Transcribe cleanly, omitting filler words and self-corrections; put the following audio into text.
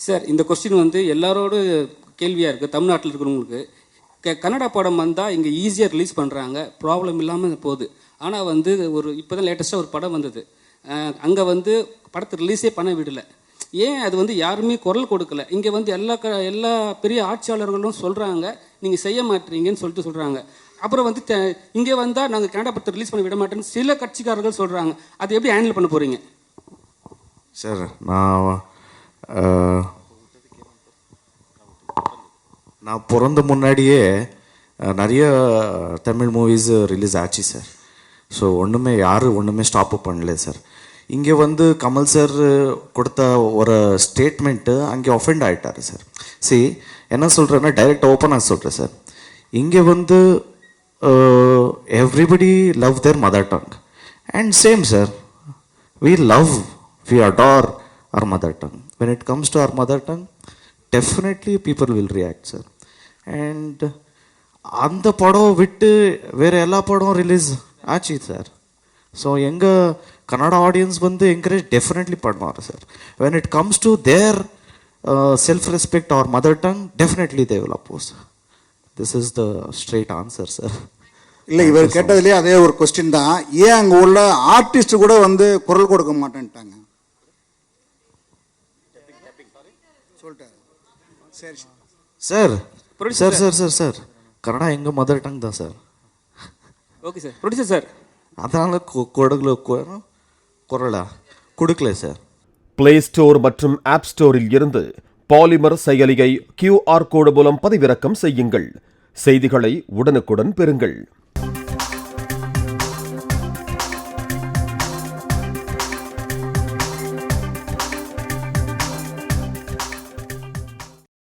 Sir இந்த question வந்து எல்லாரோட கேள்வியாக இருக்குது. தமிழ்நாட்டில் இருக்கிறவங்களுக்கு கன்னடா படம் வந்தால் இங்கே ஈஸியாக ரிலீஸ் பண்ணுறாங்க, ப்ராப்ளம் இல்லாமல் போகுது. ஆனால் வந்து இப்போ தான் லேட்டஸ்ட்டாக ஒரு படம் வந்தது, அங்கே வந்து படத்தை ரிலீஸே பண்ண விடலை. ஏன் அது வந்து யாருமே குரல் கொடுக்கல? இங்கே வந்து எல்லா பெரிய ஆட்சியாளர்களும் சொல்கிறாங்க நீங்கள் செய்ய மாட்டீங்கன்னு சொல்கிறாங்க. அப்புறம் வந்து இங்கே வந்தால் நாங்கள் கன்னடா படத்தை ரிலீஸ் பண்ண விட மாட்டேன்னு சில கட்சிக்காரர்கள் சொல்கிறாங்க. அது எப்படி ஹேண்டில் பண்ண போகிறீங்க சார்? நான் பிறந்த முன்னாடியே நிறைய தமிழ் மூவிஸ் ரிலீஸ் ஆச்சு சார். ஸோ ஒன்றுமே ஸ்டாப் பண்ணல சார். இங்கே வந்து கமல் சார் கொடுத்த ஒரு ஸ்டேட்மெண்ட்டு அங்கே ஒஃபெண்ட் ஆகிட்டார் சார். என்ன சொல்கிறேன்னா டைரெக்டாக ஓப்பனாக சொல்கிறேன் சார். இங்கே வந்து everybody love there mother tongue and same sir, we adore our mother tongue. When it comes to our mother tongue, definitely people will react, sir. And அந்த படம் விட்டு வேறு எல்லா படம் ரிலீஸ் ஆச்சு சார். ஸோ எங்கள் கன்னடா ஆடியன்ஸ் வந்து என்கரேஜ் டெஃபினெட்லி பண்ணுவார் sir. When it comes to their self respect or mother tongue, definitely they will oppose. This is the straight answer sir. இல்லை, இவர் கேட்டதுலேயே அதே ஒரு கொஸ்டின் தான். ஏன் அங்கே உள்ள ஆர்டிஸ்ட் கூட வந்து குரல் கொடுக்க மாட்டேன்ட்டாங்க சொல்லிட்டாரு. சரி sir sir sir sir sir Kannada எங்கள் மதர் டங் தான் sir. Okay sir. Producer sir, அதனால குரலா கொடுக்கல சார். பிளே ஸ்டோர் மற்றும் ஆப் ஸ்டோரில் இருந்து பாலிமர் செயலியை QR கோடு மூலம் பதிவிறக்கம் செய்யுங்கள். செய்திகளை உடனுக்குடன் பெறுங்கள்.